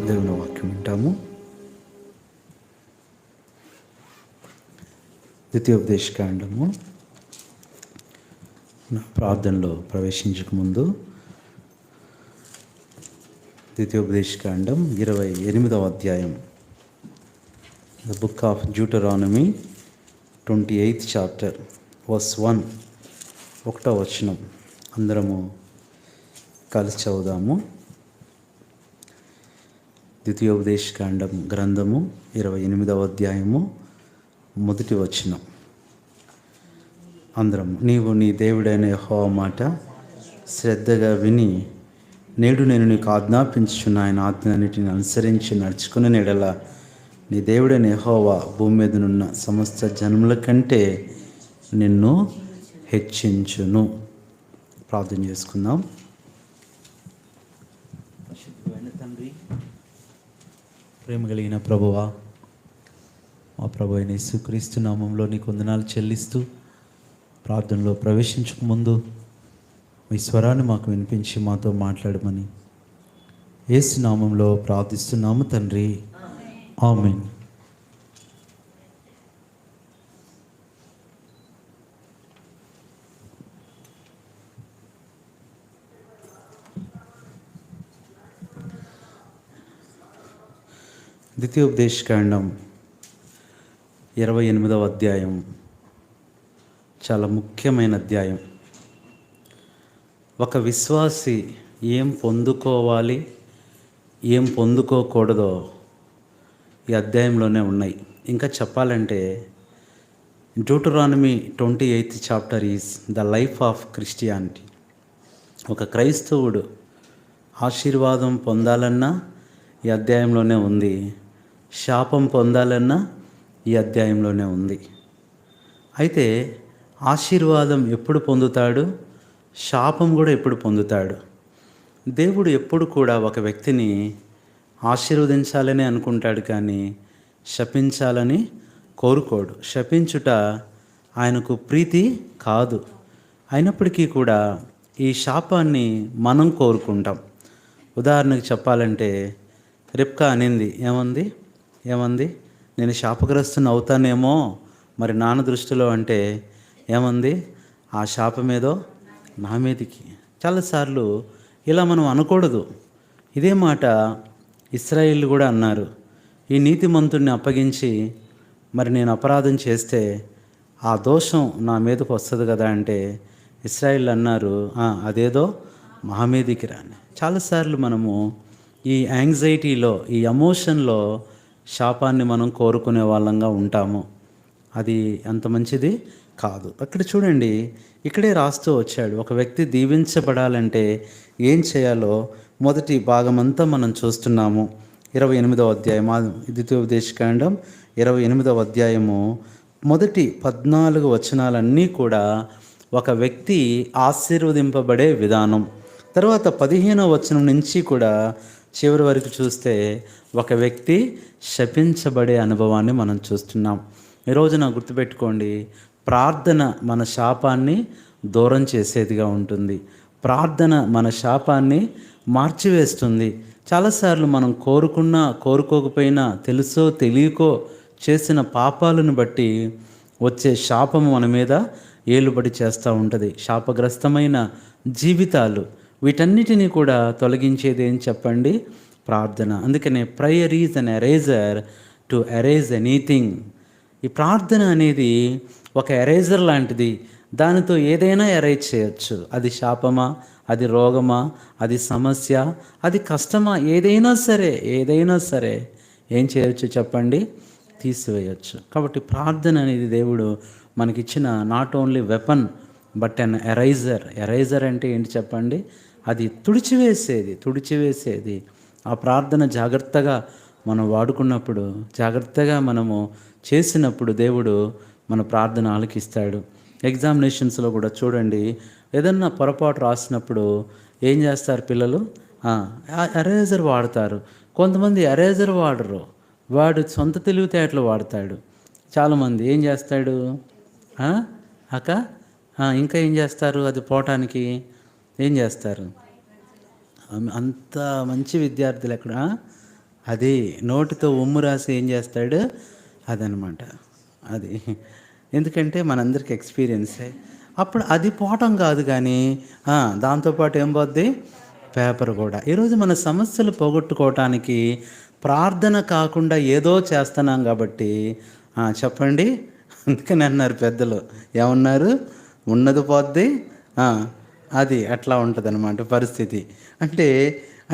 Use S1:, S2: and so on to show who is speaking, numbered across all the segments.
S1: దేవుని వాక్యం వింటాము. ద్వితీయోపదేశకాండము ప్రార్థనలో ప్రవేశించకముందు ద్వితీయోపదేశకాండం 28వ అధ్యాయం, the book of Deuteronomy 28th chapter verse 1, 1వ వచనం అందరము కలిసి చదువుదాము. ద్వితీయోపదేశకాండం గ్రంథము 28వ అధ్యాయము 1వ వచనం. అందరం నీవు నీ దేవుడైన యెహోవా మాట శ్రద్ధగా విని నేడు నేను నీకు ఆజ్ఞాపించుచున్న ఆయన ఆజ్ఞలన్నిటిని అనుసరించి నడుచుకునే నెడల నీ దేవుడైన యెహోవా భూమి మీదనున్న సమస్త జనముల కంటే నిన్ను హెచ్చించును. ప్రార్థన చేసుకుందాం. తండ్రి, ప్రేమ కలిగిన ప్రభువా, మా ప్రభు అయిన యేసుక్రీస్తు నామంలో నీకు వందనాలు చెల్లిస్తూ ప్రార్థనలో ప్రవేశించక ముందు మీ స్వరాన్ని మాకు వినిపించి మాతో మాట్లాడమని యేసు నామంలో ప్రార్థిస్తున్నాము తండ్రి, ఆమేన్. ద్వితీయోపదేశకాండం 28వ అధ్యాయం చాలా ముఖ్యమైన అధ్యాయం. ఒక విశ్వాసి ఏం పొందుకోవాలి, ఏం పొందుకోకూడదో ఈ అధ్యాయంలోనే ఉన్నాయి. ఇంకా చెప్పాలంటే Deuteronomy 28th chapter is the life of Christianity. ఒక క్రైస్తవుడు ఆశీర్వాదం పొందాలన్నా ఈ అధ్యాయంలోనే ఉంది, శాపం పొందాలన్నా ఈ అధ్యాయంలోనే ఉంది. అయితే ఆశీర్వాదం ఎప్పుడు పొందుతాడు, శాపం కూడా ఎప్పుడు పొందుతాడు? దేవుడు ఎప్పుడు కూడా ఒక వ్యక్తిని ఆశీర్వదించాలని అనుకుంటాడు, కానీ శపించాలని కోరుకోడు. శపించుట ఆయనకు ప్రీతి కాదు. అయినప్పటికీ కూడా ఈ శాపాన్ని మనం కోరుకుంటాం. ఉదాహరణకు చెప్పాలంటే రిబ్కా అనింది, ఏమంది నేను శాపగ్రస్తుని అవుతానేమో మరి నాన్న దృష్టిలో అంటే ఏమంది, ఆ శాపమేదో నా మీదికి. చాలాసార్లు ఇలా మనం అనకూడదు. ఇదే మాట ఇశ్రాయేలు కూడా అన్నారు. ఈ నీతిమంతుడిని అప్పగించి మరి నేను అపరాధం చేస్తే ఆ దోషం నా మీదకు వస్తుంది కదా అంటే ఇశ్రాయేలు అన్నారు, అదేదో మా మీదికి రాని. చాలాసార్లు మనము ఈ యాంగ్జైటీలో, ఈ ఎమోషన్లో శాపాన్ని మనం కోరుకునే వాళ్ళంగా ఉంటాము. అది అంత మంచిది కాదు. అక్కడ చూడండి, ఇక్కడే రాస్తూ వచ్చాడు, ఒక వ్యక్తి దీవించబడాలంటే ఏం చేయాలో మొదటి భాగమంతా మనం చూస్తున్నాము. 28వ అధ్యాయం, ద్వితీయోపదేశకాండం 28వ అధ్యాయము మొదటి 14 వచనాలన్నీ కూడా ఒక వ్యక్తి ఆశీర్వదింపబడే విధానం. తర్వాత 15వ వచనం నుంచి కూడా చివరి వరకు చూస్తే ఒక వ్యక్తి శపించబడే అనుభవాన్ని మనం చూస్తున్నాం. ఈరోజున గుర్తుపెట్టుకోండి, ప్రార్థన మన శాపాన్ని దూరం చేసేదిగా ఉంటుంది. ప్రార్థన మన శాపాన్ని మార్చివేస్తుంది. చాలాసార్లు మనం కోరుకున్నా కోరుకోకపోయినా, తెలుసో తెలియకో చేసిన పాపాలను బట్టి వచ్చే శాపము మన మీద ఏలుబడి చేస్తూ ఉంటుంది. శాపగ్రస్తమైన జీవితాలు, వీటన్నిటినీ కూడా తొలగించేది ఏం చెప్పండి? ప్రార్థన. అందుకనే prayer is an eraser to erase anything. ఈ ప్రార్థన అనేది ఒక ఎరేజర్ లాంటిది. దానితో ఏదైనా ఎరేజ్ చేయొచ్చు. అది శాపమా, అది రోగమా, అది సమస్య, అది కష్టమా, ఏదైనా సరే ఏం చేయొచ్చు చెప్పండి? తీసివేయచ్చు. కాబట్టి ప్రార్థన అనేది దేవుడు మనకిచ్చిన not only weapon but an eraser. Eraser అంటే ఏంటి చెప్పండి? అది తుడిచివేసేది. ఆ ప్రార్థన జాగ్రత్తగా మనం వాడుకున్నప్పుడు, జాగ్రత్తగా మనము చేసినప్పుడు దేవుడు మన ప్రార్థన ఆలకిస్తాడు. ఎగ్జామినేషన్స్లో కూడా చూడండి, ఏదన్నా పొరపాటు రాసినప్పుడు ఏం చేస్తారు పిల్లలు? ఎరేజర్ వాడతారు. కొంతమంది ఎరేజర్ వాడరు, వాడు సొంత తెలివితేటలు వాడతాడు. చాలామంది ఏం చేస్తాడు ఇంకా ఏం చేస్తారు? అది పోవటానికి ఏం చేస్తారు? అంత మంచి విద్యార్థులు ఎక్కడ అది నోటితో ఉమ్ము రాసి ఏం చేస్తాడు అదనమాట. అది ఎందుకంటే మనందరికి ఎక్స్పీరియన్సే. అప్పుడు అది పోవటం కాదు కానీ దాంతోపాటు ఏం పోద్ది, పేపర్ కూడా. ఈరోజు మన సమస్యలు పోగొట్టుకోవటానికి ప్రార్థన కాకుండా ఏదో చేస్తున్నాం కాబట్టి చెప్పండి. అందుకని అన్నారు పెద్దలు, ఏమన్నారు, ఉన్నది పోద్ది, అది అట్లా ఉంటుంది అన్నమాట పరిస్థితి. అంటే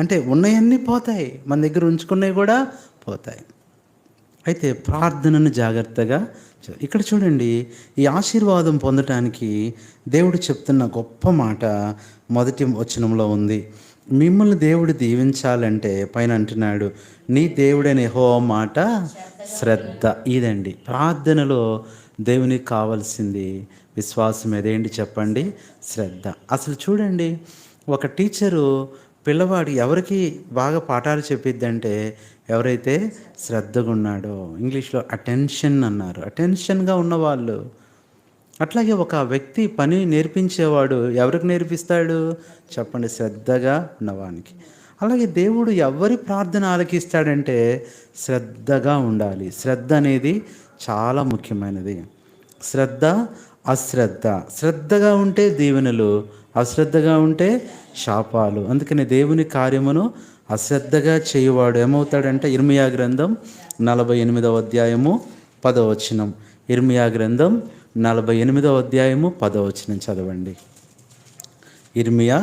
S1: అంటే ఉన్నవన్నీ పోతాయి, మన దగ్గర ఉంచుకున్నవి కూడా పోతాయి. అయితే ప్రార్థనను జాగ్రత్తగా ఇక్కడ చూడండి. ఈ ఆశీర్వాదం పొందటానికి దేవుడు చెప్తున్న గొప్ప మాట మొదటి వచనంలో ఉంది. మిమ్మల్ని దేవుడు దీవించాలంటే పైన అంటున్నాడు, నీ దేవుడైన యెహోవా మాట శ్రద్ధ. ఇదండి ప్రార్థనలో దేవునికి కావాల్సింది. విశ్వాసం ఏదేంటి చెప్పండి, శ్రద్ధ. అసలు చూడండి, ఒక టీచరు పిల్లవాడు ఎవరికి బాగా పాఠాలు చెప్పిద్దంటే ఎవరైతే శ్రద్ధగా ఉన్నాడో. ఇంగ్లీష్లో అటెన్షన్ అన్నారు, అటెన్షన్గా ఉన్నవాళ్ళు. అట్లాగే ఒక వ్యక్తి పని నేర్పించేవాడు ఎవరికి నేర్పిస్తాడు చెప్పండి, శ్రద్ధగా ఉన్నవానికి. అలాగే దేవుడు ఎవరి ప్రార్థన ఆలకిస్తాడంటే శ్రద్ధగా ఉండాలి. శ్రద్ధ అనేది చాలా ముఖ్యమైనది. శ్రద్ధ, అశ్రద్ధ. శ్రద్ధగా ఉంటే దీవెనలు, అశ్రద్ధగా ఉంటే శాపాలు. అందుకని దేవుని కార్యమును అశ్రద్ధగా చేయువాడు ఏమవుతాడంటే, ఇర్మియా గ్రంథం 48వ అధ్యాయము 10వ వచనం. ఇర్మియా గ్రంథం 48వ అధ్యాయము 10వ వచనం చదవండి. ఇర్మియా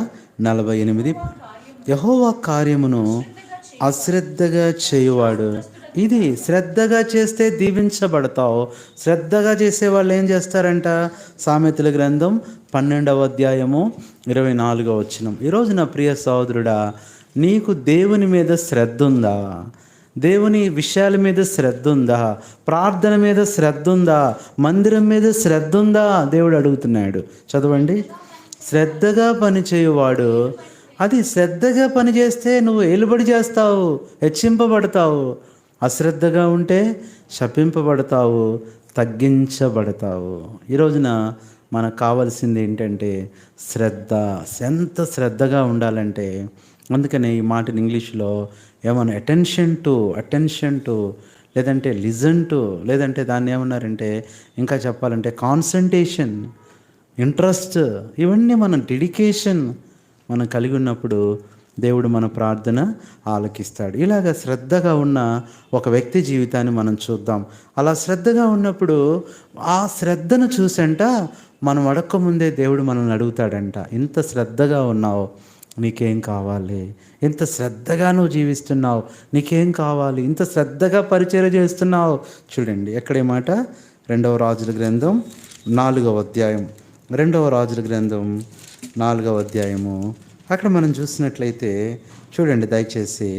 S1: 48. యెహోవా కార్యమును అశ్రద్ధగా చేయువాడు. ఇది శ్రద్ధగా చేస్తే దీవించబడతావు. శ్రద్ధగా చేసే వాళ్ళు ఏం చేస్తారంట, సామెతల గ్రంథం 12వ అధ్యాయము 24వ వచనం. ఈరోజు నా ప్రియ సహోదరుడా, నీకు దేవుని మీద శ్రద్ధ ఉందా? దేవుని విషయాల మీద శ్రద్ధ ఉందా? ప్రార్థన మీద శ్రద్ధ ఉందా? మందిరం మీద శ్రద్ధ ఉందా? దేవుడు అడుగుతున్నాడు. చదవండి. శ్రద్ధగా పని చేయువాడు. అది శ్రద్ధగా పని చేస్తే నువ్వు ఏలుబడి చేస్తావు, హెచ్చింపబడతావు. అశ్రద్ధగా ఉంటే శపింపబడతావు, తగ్గించబడతావు. ఈ రోజున మనకు కావాల్సింది ఏంటంటే శ్రద్ధ. ఎంత శ్రద్ధగా ఉండాలంటే, అందుకనే ఈ మాటని ఇంగ్లీష్లో ఏమన్నా అటెన్షన్ టు లేదంటే లిజన్ టు, లేదంటే దాన్ని ఏమన్నారంటే ఇంకా చెప్పాలంటే కాన్సంట్రేషన్, ఇంట్రెస్ట్, ఇవన్నీ మన డెడికేషన్ మనం కలిగి ఉన్నప్పుడు దేవుడు మన ప్రార్థన ఆలకిస్తాడు. ఇలాగ శ్రద్ధగా ఉన్న ఒక వ్యక్తి జీవితాన్ని మనం చూద్దాం. అలా శ్రద్ధగా ఉన్నప్పుడు ఆ శ్రద్ధను చూసంట మనం అడక్కముందే దేవుడు మనల్ని అడుగుతాడంట, ఇంత శ్రద్ధగా ఉన్నావు, నీకేం కావాలి? ఇంత శ్రద్ధగా నువ్వు జీవిస్తున్నావు, నీకేం కావాలి? ఇంత శ్రద్ధగా పరిచర్య చేస్తున్నావు. చూడండి ఎక్కడే మాట, 2వ రాజుల గ్రంథం 4వ అధ్యాయం. 2వ రాజుల గ్రంథం 4వ అధ్యాయము. అక్కడ మనం చూసినట్లయితే చూడండి దయచేసి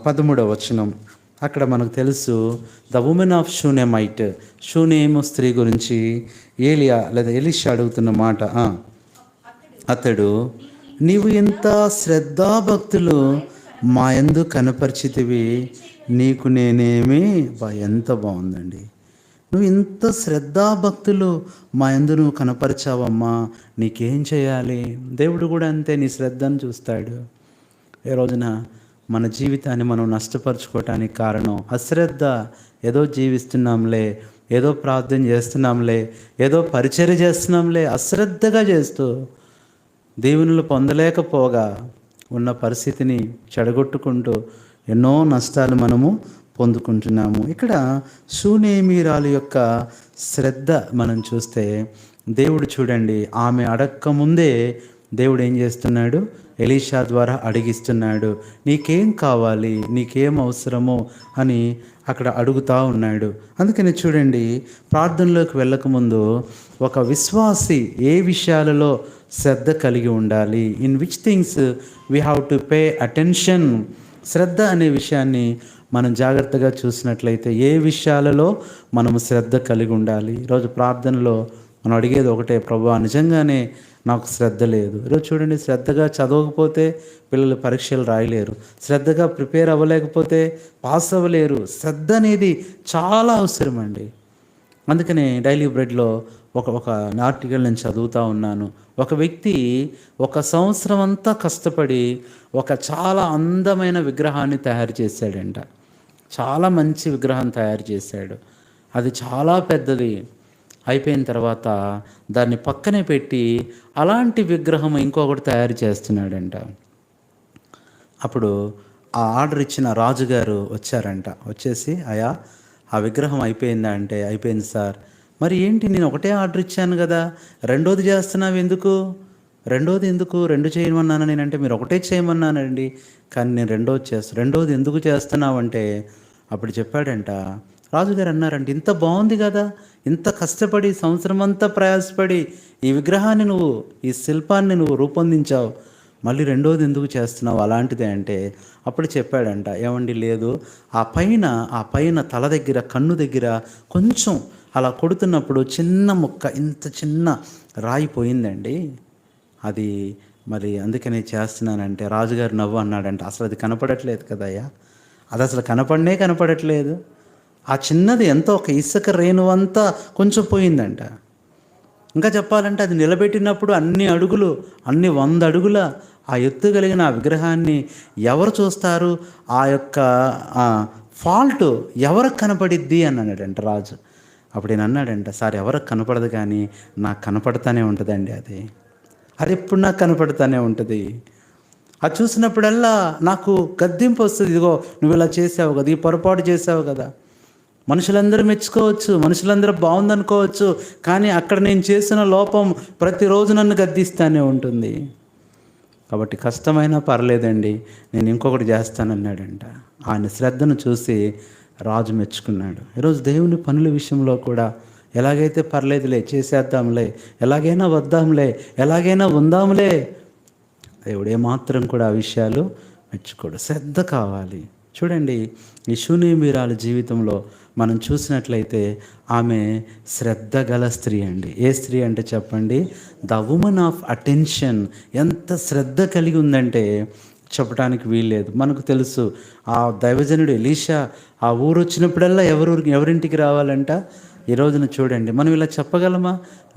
S1: 13వ వచనం. అక్కడ మనకు తెలుసు, ద ఉమెన్ ఆఫ్ షూనేమైట్, షూనేము స్త్రీ గురించి ఏలియా లేదా ఎలీషా అడుగుతున్న మాట. అతడు, నీవు ఇంత శ్రద్ధాభక్తులు మా యందు కనపరిచితివి, నీకు నేనేమి. ఎంత బాగుందండి. నువ్వు ఇంత శ్రద్ధాభక్తులు మా యందు నువ్వు కనపరిచావమ్మా, నీకేం చేయాలి? దేవుడు కూడా అంతే, నీ శ్రద్ధను చూస్తాడు. ఏ రోజున మన జీవితాన్ని మనం నష్టపరుచుకోవటానికి కారణం అశ్రద్ధ. ఏదో జీవిస్తున్నాంలే, ఏదో ప్రార్థన చేస్తున్నాంలే, ఏదో పరిచర్య చేస్తున్నాంలే, అశ్రద్ధగా చేస్తూ దీవెనలు పొందలేకపోగా ఉన్న పరిస్థితిని చెడగొట్టుకుంటూ ఎన్నో నష్టాలు మనము పొందుకుంటున్నాము. ఇక్కడ షూనేమీరాలు యొక్క శ్రద్ధ మనం చూస్తే దేవుడు చూడండి, ఆమె అడక్కముందే దేవుడు ఏం చేస్తున్నాడు, ఎలీషా ద్వారా అడిగిస్తున్నాడు. నీకేం కావాలి, నీకేం అవసరమో అని అక్కడ అడుగుతూ ఉన్నాడు. అందుకని చూడండి, ప్రార్థనలోకి వెళ్ళకముందు ఒక విశ్వాసి ఏ విషయాలలో శ్రద్ధ కలిగి ఉండాలి, in which things we have to pay attention. శ్రద్ధ అనే విషయాన్ని మనం జాగ్రత్తగా చూసినట్లయితే ఏ విషయాలలో మనము శ్రద్ధ కలిగి ఉండాలి. ఈరోజు ప్రార్థనలో మనం అడిగేది ఒకటే, ప్రభువా నిజంగానే నాకు శ్రద్ధ లేదు. ఈరోజు చూడండి, శ్రద్ధగా చదవకపోతే పిల్లలు పరీక్షలు రాయలేరు, శ్రద్ధగా ప్రిపేర్ అవ్వలేకపోతే పాస్ అవ్వలేరు. శ్రద్ధ అనేది చాలా అవసరం అండి. అందుకనే డైలీ బ్రెడ్లో ఒక ఆర్టికల్ నేను చదువుతూ ఉన్నాను. ఒక వ్యక్తి 1 సంవత్సరం అంతా కష్టపడి ఒక చాలా అందమైన విగ్రహాన్ని తయారు చేశాడంట. చాలా మంచి విగ్రహం తయారు చేశాడు. అది చాలా పెద్దది. అయిపోయిన తర్వాత దాన్ని పక్కనే పెట్టి అలాంటి విగ్రహం ఇంకొకటి తయారు చేస్తున్నాడంట. అప్పుడు ఆ ఆర్డర్ ఇచ్చిన రాజుగారు వచ్చారంట. వచ్చేసి, అయ్యా ఆ విగ్రహం అయిపోయిందా అంటే, అయిపోయింది సార్. మరి ఏంటి, నేను ఒకటే ఆర్డర్ ఇచ్చాను కదా, రెండోది చేస్తున్నావు ఎందుకు? రెండోది ఎందుకు? 2 చేయమన్నాను నేనంటే, మీరు ఒకటే చేయమన్నానండి, కానీ నేను రెండోది ఎందుకు చేస్తున్నావు అంటే, అప్పుడు చెప్పాడంట. రాజుగారు అన్నారంట, ఇంత బాగుంది కదా, ఇంత కష్టపడి సంవత్సరం అంతా ప్రయాసపడి ఈ విగ్రహాన్ని ఈ శిల్పాన్ని నువ్వు రూపొందించావు, మళ్ళీ రెండోది ఎందుకు చేస్తున్నావు అలాంటిదే అంటే, అప్పుడు చెప్పాడంట, ఏమండి లేదు, ఆ పైన తల దగ్గర, కన్ను దగ్గర కొంచెం అలా కొడుతున్నప్పుడు చిన్న ముక్క, ఇంత చిన్న రాయి పోయిందండి, అది మరి అందుకనే చేస్తున్నానంటే, రాజుగారు నవ్వు అన్నాడంట, అసలు అది కనపడట్లేదు కదయ్యా, అది అసలు కనపడట్లేదు. ఆ చిన్నది ఎంతో ఒక ఇసుక రేణువంతా కొంచెం పోయిందంట. ఇంకా చెప్పాలంటే అది నిలబెట్టినప్పుడు అన్ని 100 అడుగుల ఆ ఎత్తు కలిగిన ఆ విగ్రహాన్ని ఎవరు చూస్తారు? ఆ యొక్క ఫాల్ట్ ఎవరికి కనపడిద్ది అని అన్నాడంట రాజు. అప్పుడు నేను అన్నాడంట, సార్ ఎవరికి కనపడదు కానీ నాకు కనపడతానే ఉంటుందండి, అది ఎప్పుడు నాకు కనపడతానే ఉంటుంది. అది చూసినప్పుడల్లా నాకు గద్దింపు వస్తుంది, ఇదిగో నువ్వు ఇలా చేసావు కదా, ఈ పొరపాటు చేసావు కదా. మనుషులందరూ మెచ్చుకోవచ్చు, మనుషులందరూ బాగుందనుకోవచ్చు, కానీ అక్కడ నేను చేసిన లోపం ప్రతిరోజు నన్ను గద్దిస్తూనే ఉంటుంది. కాబట్టి కష్టమైనా పర్లేదండి, నేను ఇంకొకటి చేస్తానన్నాడంట. ఆయన శ్రద్ధను చూసి రాజు మెచ్చుకున్నాడు. ఈరోజు దేవుని పనుల విషయంలో కూడా ఎలాగైతే పర్లేదులే, చేసేద్దాంలే, ఎలాగైనా వద్దాంలే, ఎలాగైనా ఉందాంలే, దేవుడు ఏమాత్రం కూడా ఆ విషయాలు మెచ్చుకోడు. శ్రద్ధ కావాలి. చూడండి, ఈ షూనేమీరాల జీవితంలో మనం చూసినట్లయితే ఆమె శ్రద్ధ గల స్త్రీ అండి. ఏ స్త్రీ అంటే చెప్పండి, ద ఉమన్ ఆఫ్ అటెన్షన్. ఎంత శ్రద్ధ కలిగి ఉందంటే చెప్పడానికి వీల్లేదు. మనకు తెలుసు, ఆ దైవజనుడు ఎలీషా ఆ ఊరు వచ్చినప్పుడల్లా ఎవరింటికి రావాలంట. ఈ రోజున చూడండి, మనం ఇలా చెప్పగలమా?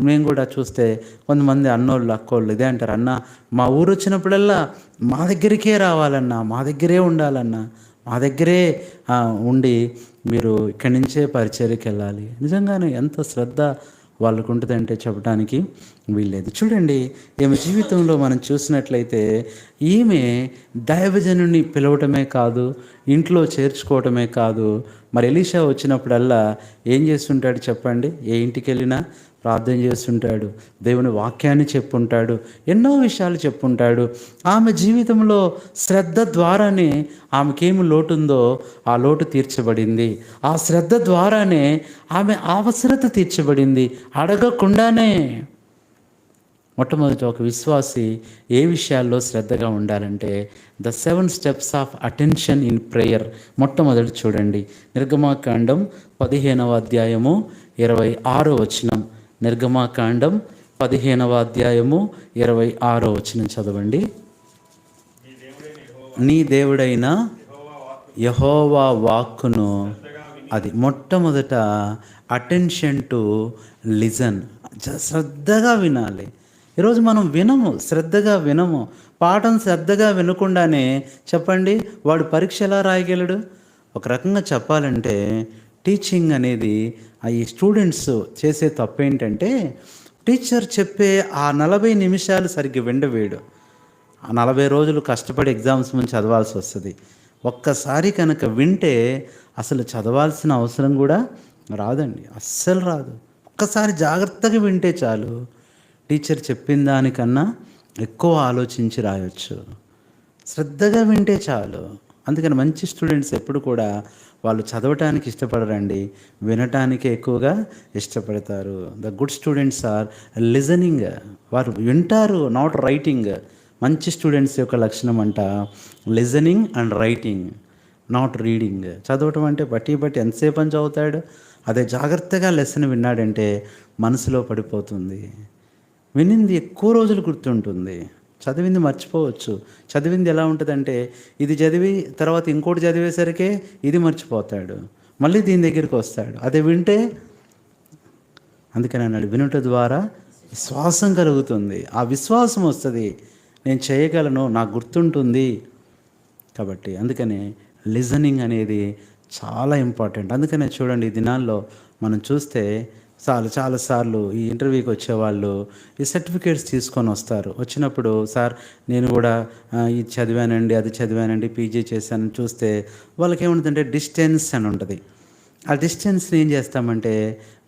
S1: మేము కూడా చూస్తే కొంతమంది అన్నోళ్ళు అక్కోళ్ళు ఇదే అంటారు, అన్న మా ఊరు వచ్చినప్పుడల్లా మా దగ్గరికే రావాలన్నా, మా దగ్గరే ఉండాలన్నా, మా దగ్గరే ఉండి మీరు ఇక్కడి నుంచే పరిచర్యకి వెళ్ళాలి. నిజంగానే ఎంత శ్రద్ధ వాళ్ళకు ఉంటుందంటే చెప్పడానికి వీల్లేదు. చూడండి, ఈమె జీవితంలో మనం చూసినట్లయితే ఈమె దైవజనుని పిలవటమే కాదు, ఇంట్లో చేర్చుకోవటమే కాదు, మరి ఎలీషా వచ్చినప్పుడల్లా ఏం చేస్తుంటాడు చెప్పండి? ఏ ఇంటికి వెళ్ళినా ప్రార్థన చేస్తుంటాడు, దేవుని వాక్యాన్ని చెప్పుంటాడు, ఎన్నో విషయాలు చెప్పుంటాడు. ఆమె జీవితంలో శ్రద్ధ ద్వారానే ఆమెకేమి లోటు ఉందో ఆ లోటు తీర్చబడింది. ఆ శ్రద్ధ ద్వారానే ఆమె అవసరత తీర్చబడింది, అడగకుండానే. మొట్టమొదటి ఒక విశ్వాసి ఏ విషయాల్లో శ్రద్ధగా ఉండాలంటే the 7 steps of attention in prayer. మొట్టమొదటి చూడండి, నిర్గమాకాండం 15వ అధ్యాయము 26వ వచనం. నిర్గమాకాండం 15వ అధ్యాయము 26వ వచనం చదవండి. నీ దేవుడైన యెహోవా వాక్కును, అది మొట్టమొదట అటెన్షన్ టు లిజన్, శ్రద్ధగా వినాలి. ఈరోజు మనం శ్రద్ధగా వినము. పాఠం శ్రద్ధగా వినకుండానే చెప్పండి, వాడు పరీక్ష ఎలా రాయగలడు? ఒక రకంగా చెప్పాలంటే టీచింగ్ అనేది ఈ స్టూడెంట్స్ చేసే తప్పు ఏంటంటే, టీచర్ చెప్పే ఆ 40 నిమిషాలు సరిగ్గా విండవేయడు. ఆ 40 రోజులు కష్టపడి ఎగ్జామ్స్ ముందు చదవాల్సి వస్తుంది. ఒక్కసారి కనుక వింటే అసలు చదవాల్సిన అవసరం కూడా రాదండి, అస్సలు రాదు. ఒక్కసారి జాగ్రత్తగా వింటే చాలు, టీచర్ చెప్పిన దానికన్నా ఎక్కువ ఆలోచించి రాయొచ్చు. శ్రద్ధగా వింటే చాలు. అందుకని మంచి స్టూడెంట్స్ ఎప్పుడు కూడా వాళ్ళు చదవటానికి ఇష్టపడరండి, వినటానికే ఎక్కువగా ఇష్టపడతారు. The good students are listening. వారు వింటారు, నాట్ రైటింగ్. మంచి స్టూడెంట్స్ యొక్క లక్షణం అంట listening and writing, not reading. చదవటం అంటే బట్టి ఎంతసేపు అని చదువుతాడు, అదే జాగ్రత్తగా లెసన్ విన్నాడంటే మనసులో పడిపోతుంది. వినింది ఎక్కువ రోజులు గుర్తుంటుంది, చదివింది మర్చిపోవచ్చు. చదివింది ఎలా ఉంటుందంటే, ఇది చదివి తర్వాత ఇంకోటి చదివేసరికే ఇది మర్చిపోతాడు, మళ్ళీ దీని దగ్గరికి వస్తాడు. అదే వింటే అందుకని అన్నాడు, వినుట ద్వారా విశ్వాసం కలుగుతుంది. ఆ విశ్వాసం వస్తుంది, నేను చేయగలను, నాకు గుర్తుంటుంది. కాబట్టి అందుకని లిజనింగ్ అనేది చాలా ఇంపార్టెంట్. అందుకనే చూడండి, ఈ దినాల్లో మనం చూస్తే చాలాసార్లు ఈ ఇంటర్వ్యూకి వచ్చేవాళ్ళు ఈ సర్టిఫికేట్స్ తీసుకొని వస్తారు. వచ్చినప్పుడు సార్ నేను కూడా ఇది చదివానండి, అది చదివానండి, పీజీ చేశానని చూస్తే వాళ్ళకి ఏముంటుందంటే డిస్టెన్స్ అని ఉంటుంది. ఆ డిస్టెన్స్ని ఏం చేస్తామంటే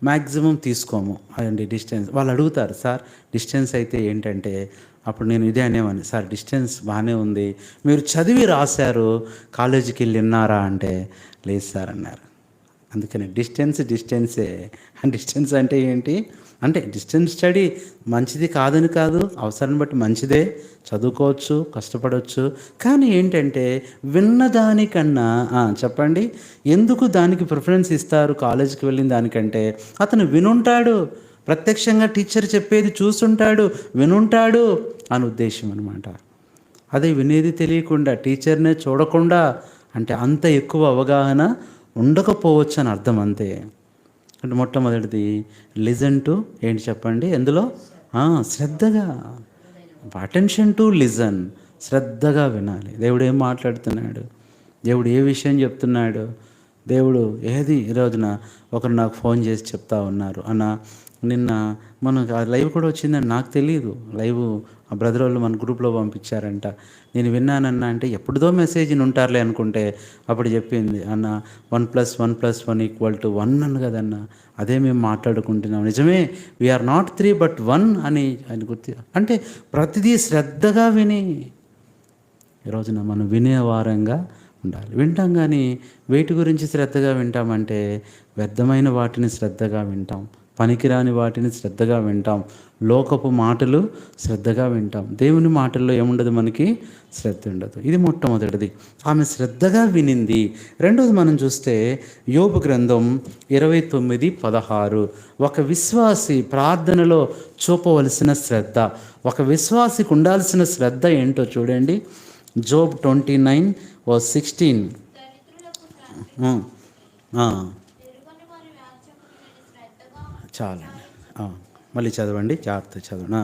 S1: మ్యాక్సిమం తీసుకోము. అదండి డిస్టెన్స్. వాళ్ళు అడుగుతారు, సార్ డిస్టెన్స్ అయితే ఏంటంటే, అప్పుడు నేను ఇదే అనేవాడిని, సార్ డిస్టెన్స్ బాగానే ఉంది, మీరు చదివి రాశారు, కాలేజీకి వెళ్ళి విన్నారా అంటే, లేదు సార్ అన్నారు. అందుకని డిస్టెన్సే. డిస్టెన్స్ అంటే ఏంటి అంటే, డిస్టెన్స్ స్టడీ మంచిది కాదని కాదు, అవసరాన్ని బట్టి మంచిదే, చదువుకోవచ్చు, కష్టపడవచ్చు. కానీ ఏంటంటే విన్నదానికన్నా చెప్పండి, ఎందుకు దానికి ప్రిఫరెన్స్ ఇస్తారు కాలేజీకి వెళ్ళిన దానికంటే? అతను వినుంటాడు, ప్రత్యక్షంగా టీచర్ చెప్పేది చూసుంటాడు, వినుంటాడు అని ఉద్దేశం అనమాట. అదే వినేది తెలియకుండా, టీచర్నే చూడకుండా అంటే అంత ఎక్కువ అవగాహన ఉండకపోవచ్చు అని అర్థం, అంతే. అంటే మొట్టమొదటిది లిజన్ టు ఏంటి చెప్పండి, ఎందులో శ్రద్ధగా, అటెన్షన్ టు లిజన్, శ్రద్ధగా వినాలి. దేవుడు ఏం మాట్లాడుతున్నాడు, దేవుడు ఏ విషయం చెప్తున్నాడు, దేవుడు ఏది. ఈ రోజున ఒకరు నాకు ఫోన్ చేసి చెప్తా ఉన్నారు, అన్న నిన్న మనకు ఆ లైవ్ కూడా వచ్చిందని నాకు తెలియదు. లైవ్ ఆ బ్రదర్ వాళ్ళు మన గ్రూప్లో పంపించారంట. నేను విన్నానన్నా అంటే ఎప్పుడుదో మెసేజ్ ఉంటారులే అనుకుంటే అప్పుడు చెప్పింది, అన్న 1+1+1 = 1 కదన్న, అదే మేము మాట్లాడుకుంటున్నాం. నిజమే, వీఆర్ నాట్ 3 but 1 అని ఆయన గుర్తు. అంటే ప్రతిదీ శ్రద్ధగా విని, ఈరోజున మనం వినేవారంగా ఉండాలి. వింటాం కానీ వేటి గురించి శ్రద్ధగా వింటామంటే, వ్యర్థమైన వాటిని శ్రద్ధగా వింటాం, పనికిరాని వాటిని శ్రద్ధగా వింటాం, లోకపు మాటలు శ్రద్ధగా వింటాం. దేవుని మాటల్లో ఏముండదు, మనకి శ్రద్ధ ఉండదు. ఇది మొట్టమొదటిది, ఆమె శ్రద్ధగా వినింది. రెండోది మనం చూస్తే యోబు గ్రంథం 29:16, ఒక విశ్వాసి ప్రార్థనలో చూపవలసిన శ్రద్ధ, ఒక విశ్వాసికి ఉండాల్సిన శ్రద్ధ ఏంటో చూడండి. జోబ్ 29:16. చాలండి, మళ్ళీ చదవండి, జాగ్రత్త చదవండి.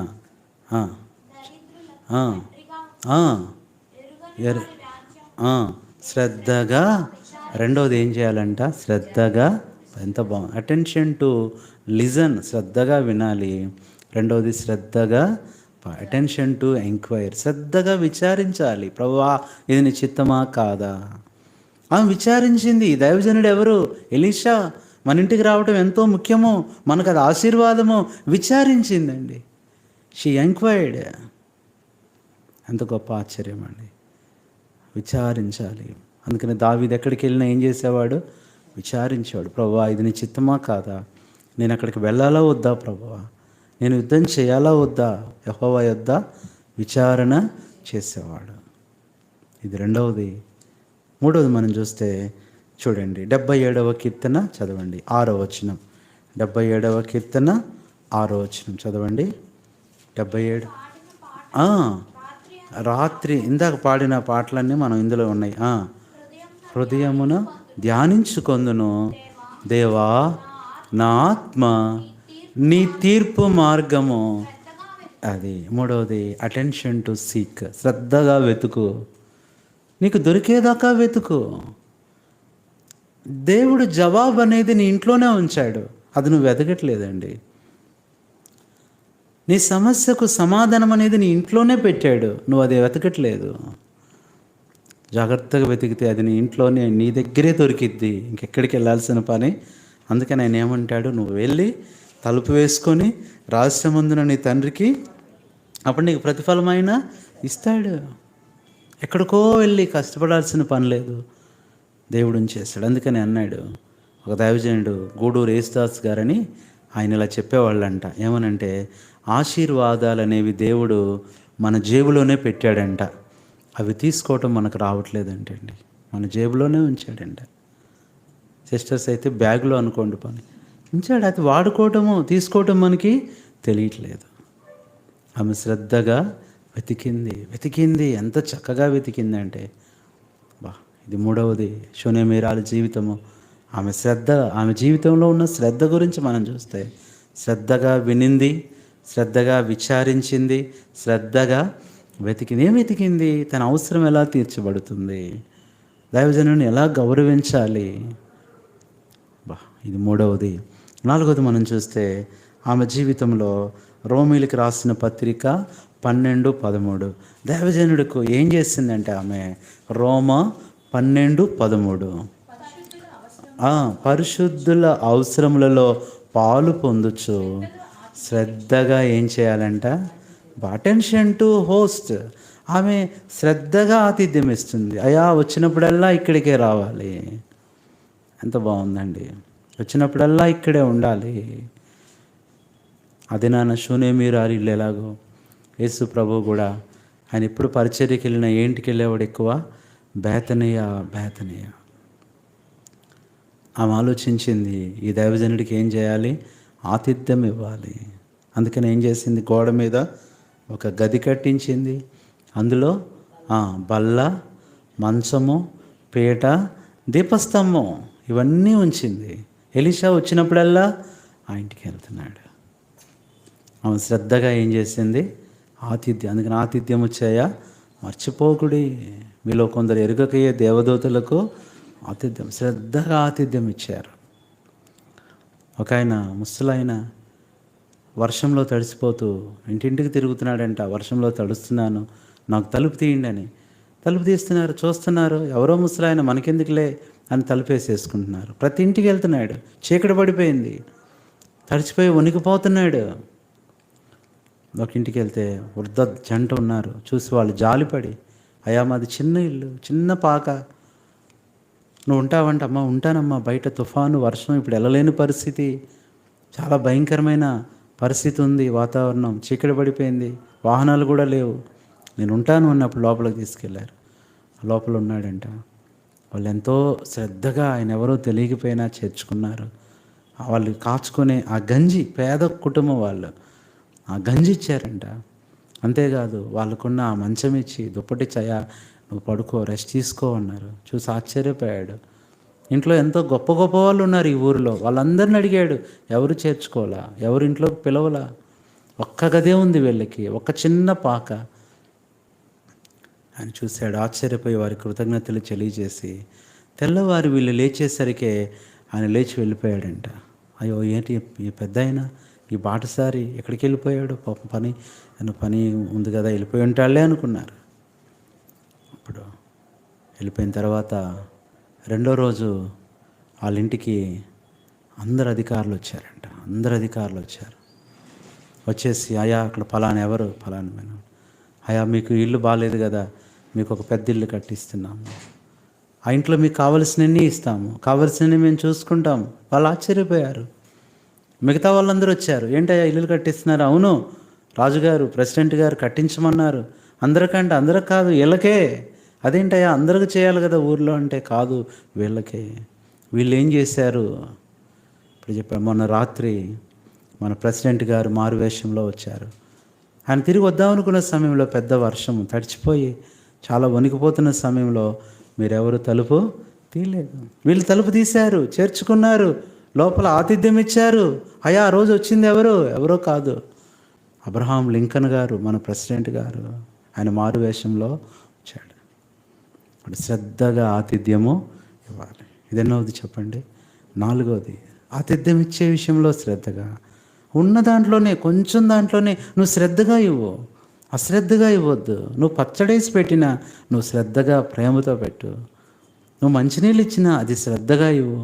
S1: శ్రద్ధగా. రెండవది ఏం చేయాలంట, శ్రద్ధగా. ఎంత బాగుంది, అటెన్షన్ టు లిజన్, శ్రద్ధగా వినాలి. రెండవది శ్రద్ధగా, అటెన్షన్ టు ఎంక్వైర్, శ్రద్ధగా విచారించాలి. ప్రభువా ఇది నీ చిత్తమా కాదా? ఆమె విచారించింది. దైవజనుడు ఎవరు? ఎలీషా. మన ఇంటికి రావటం ఎంతో ముఖ్యమో, మనకు అది ఆశీర్వాదమో, విచారించిందండి. She enquired. ఎంత గొప్ప ఆశ్చర్యం అండి, విచారించాలి. అందుకని దావీదు ఎక్కడికి వెళ్ళినా ఏం చేసేవాడు? విచారించేవాడు. ప్రభువా ఇది నీ చిత్తమా కాదా? నేను అక్కడికి వెళ్ళాలా వద్దా? ప్రభువా నేను యుద్ధం చేయాలా వద్దా? యెహోవా యొద్ద విచారణ చేసేవాడు. ఇది రెండవది. మూడవది మనం చూస్తే చూడండి, 77వ కీర్తన చదవండి, 6వ వచనం. 77వ కీర్తన 6వ వచనం చదవండి. 77. రాత్రి ఇందాక పాడిన పాటలన్నీ మనం ఇందులో ఉన్నాయి. హృదయమున ధ్యానించుకొందును దేవా నా ఆత్మ నీ తీర్పు మార్గము. అది మూడవది, అటెన్షన్ టు సీక్, శ్రద్ధగా వెతుకు, నీకు దొరికేదాకా వెతుకు. దేవుడు జవాబు అనేది నీ ఇంట్లోనే ఉంచాడు, అది నువ్వు వెతకట్లేదండి. నీ సమస్యకు సమాధానం అనేది నీ ఇంట్లోనే పెట్టాడు, నువ్వు అది వెతకట్లేదు. జాగ్రత్తగా వెతికితే అది నీ ఇంట్లోనే, నీ దగ్గరే దొరికిద్ది, ఇంకెక్కడికి వెళ్ళాల్సిన పని. అందుకని ఆయన ఏమంటాడు, నువ్వు వెళ్ళి తలుపు వేసుకొని రహస్యమందున నీ తండ్రికి, అప్పుడు నీకు ప్రతిఫలమైన ఇస్తాడు. ఎక్కడికో వెళ్ళి కష్టపడాల్సిన పని లేదు, దేవుడు చేస్తాడు. అందుకని అన్నాడు ఒక దైవజనుడు, గూడూరు యేసుదాస్ గారని, ఆయన ఇలా చెప్పేవాళ్ళంట. ఏమనంటే, ఆశీర్వాదాలు అనేవి దేవుడు మన జేబులోనే పెట్టాడంట, అవి తీసుకోవటం మనకు రావట్లేదంటే అండి, మన జేబులోనే ఉంచాడంట. సిస్టర్స్ అయితే బ్యాగ్లో అనుకోండి పని ఉంచాడు, అది వాడుకోవటము తీసుకోవటం మనకి తెలియట్లేదు. ఆమె శ్రద్ధగా వెతికింది, ఎంత చక్కగా వెతికింది అంటే, ఇది మూడవది, శూన్యమేరాల జీవితము. ఆమె జీవితంలో ఉన్న శ్రద్ధ గురించి మనం చూస్తే శ్రద్ధగా వినింది, శ్రద్ధగా విచారించింది, శ్రద్ధగా వెతికింది. ఏం వెతికింది? తన అవసరం ఎలా తీర్చబడుతుంది, దైవజనుని ఎలా గౌరవించాలి. ఇది మూడవది. నాలుగవది మనం చూస్తే ఆమె జీవితంలో రోమీలకు రాసిన పత్రిక 12:13 దైవజనుడికి ఏం చేసిందంటే ఆమె రోమ 12:13 పరిశుద్ధుల అవసరములలో పాలు పొందుచు శ్రద్ధగా ఏం చేయాలంట? Attention to host. ఆమె శ్రద్ధగా ఆతిథ్యం ఇస్తుంది. అయ్యా వచ్చినప్పుడల్లా ఇక్కడికే రావాలి. ఎంత బాగుందండి! వచ్చినప్పుడల్లా ఇక్కడే ఉండాలి. అది నాన్న షూనేమీరారు ఇల్లు ఎలాగో యేసు ప్రభు కూడా ఆయన ఎప్పుడు పరిచర్యకి వెళ్ళినా ఏంటికి వెళ్ళేవాడు ఎక్కువ? బేతనీయ. ఆమె ఆలోచించింది, ఈ దైవజనుడికి ఏం చేయాలి? ఆతిథ్యం ఇవ్వాలి. అందుకని ఏం చేసింది? గోడ మీద ఒక గది కట్టించింది. అందులో బల్ల, మంచము, పీట, దీపస్తంభం ఇవన్నీ ఉంచింది. ఎలీషా వచ్చినప్పుడల్లా ఆ ఇంటికి వెళ్తున్నాడు. ఆమె శ్రద్ధగా ఏం చేసింది? ఆతిథ్యం. అందుకని ఆతిథ్యం వచ్చాయా మర్చిపోకుడి. మీలో కొందరు ఎరుగకయ్యే దేవదూతలకు ఆతిథ్యం, శ్రద్ధగా ఆతిథ్యం ఇచ్చారు. ఒక ఆయన ముసలాయన వర్షంలో తడిసిపోతూ ఇంటింటికి తిరుగుతున్నాడంట. వర్షంలో తడుస్తున్నాను, నాకు తలుపు తీయండి అని. తలుపు తీస్తున్నారు, చూస్తున్నారు, ఎవరో ముసలాయన మనకెందుకులే అని తలుపేసేసుకుంటున్నారు. ప్రతి ఇంటికి వెళ్తున్నాడు. చీకటి పడిపోయింది, తడిచిపోయి వణికిపోతున్నాడు. ఒక ఇంటికి వెళ్తే వృద్ధ జంట ఉన్నారు. చూసి వాళ్ళు జాలిపడి, అయ్యా మాది చిన్న ఇల్లు, చిన్న పాక, నువ్వు ఉంటావంట. అమ్మ ఉంటానమ్మా, బయట తుఫాను వర్షం, ఇప్పుడు వెళ్ళలేని పరిస్థితి, చాలా భయంకరమైన పరిస్థితి ఉంది, వాతావరణం చీకటి పడిపోయింది, వాహనాలు కూడా లేవు, నేను ఉంటాను అన్నప్పుడు లోపలికి తీసుకెళ్లారు. లోపల ఉన్నాడంట. వాళ్ళు ఎంతో శ్రద్ధగా ఆయన ఎవరో తెలియకపోయినా చేర్చుకున్నారు. వాళ్ళు కాచుకునే ఆ గంజి, పేద కుటుంబం వాళ్ళు ఆ గంజి ఇచ్చారంట. అంతేకాదు వాళ్ళకున్న ఆ మంచం ఇచ్చి దుప్పటి చయా నువ్వు పడుకో, రెస్ట్ తీసుకో అన్నారు. చూసి ఆశ్చర్యపోయాడు. ఇంట్లో ఎంతో గొప్ప గొప్ప వాళ్ళు ఉన్నారు ఈ ఊరిలో. వాళ్ళందరిని అడిగాడు, ఎవరు చేర్చుకోవాలా, ఎవరు ఇంట్లోకి పిలవలా. ఒక్క గదే ఉంది వీళ్ళకి, ఒక చిన్న పాక. ఆయన చూశాడు, ఆశ్చర్యపోయి వారి కృతజ్ఞతలు తెలియజేసి తెల్లవారు వీళ్ళు లేచేసరికే ఆయన లేచి వెళ్ళిపోయాడంట. అయ్యో ఏంటి ఈ పెద్ద అయినా, ఈ బాటసారి ఎక్కడికి వెళ్ళిపోయాడు? పాపం పని ఉంది కదా, వెళ్ళిపోయి ఉంటాడులే అనుకున్నారు. అప్పుడు వెళ్ళిపోయిన తర్వాత రెండో రోజు వాళ్ళ ఇంటికి అందరు అధికారులు వచ్చారంట. వచ్చేసి, అయ్యా అక్కడ ఎవరు ఫలానా, అయ్యా మీకు ఇల్లు బాగాలేదు కదా, మీకు ఒక పెద్ద ఇల్లు కట్టిస్తున్నాము, ఆ ఇంట్లో మీకు కావలసినవన్నీ ఇస్తాము, కావలసినవి మేము చూసుకుంటాము. వాళ్ళు ఆశ్చర్యపోయారు. మిగతా వాళ్ళందరూ వచ్చారు. ఏంటయ్యా ఇల్లులు కట్టిస్తున్నారు? అవును, రాజుగారు, ప్రెసిడెంట్ గారు కట్టించమన్నారు. అందరికంటే అందరికి కాదు, వీళ్ళకే. అదేంటయ్యా అందరికి చేయాలి కదా ఊర్లో అంటే, కాదు వీళ్ళకే. వీళ్ళు ఏం చేశారు? ఇప్పుడు చెప్పాను, మొన్న రాత్రి మన ప్రెసిడెంట్ గారు మారువేషంలో వచ్చారు. ఆయన తిరిగి వద్దామనుకున్న సమయంలో పెద్ద వర్షం, తడిచిపోయి చాలా వణికిపోతున్న సమయంలో మీరెవరు తలుపు తీయలేదు. వీళ్ళు తలుపు తీశారు, చేర్చుకున్నారు, లోపల ఆతిథ్యం ఇచ్చారు. అయ్యా ఆ రోజు వచ్చింది ఎవరో కాదు, అబ్రహాం లింకన్ గారు, మన ప్రెసిడెంట్ గారు. ఆయన మారువేషంలో వచ్చాడు. ఇప్పుడు శ్రద్ధగా ఆతిథ్యము ఇవ్వాలి. ఇదెన్నోది చెప్పండి? నాలుగోది, ఆతిథ్యం ఇచ్చే విషయంలో శ్రద్ధగా. ఉన్న దాంట్లోనే, కొంచెం దాంట్లోనే నువ్వు శ్రద్ధగా ఇవ్వు, అశ్రద్ధగా ఇవ్వద్దు. నువ్వు పచ్చడేసి పెట్టినా నువ్వు శ్రద్ధగా ప్రేమతో పెట్టు. నువ్వు మంచినీళ్ళు ఇచ్చినా అది శ్రద్ధగా ఇవ్వు.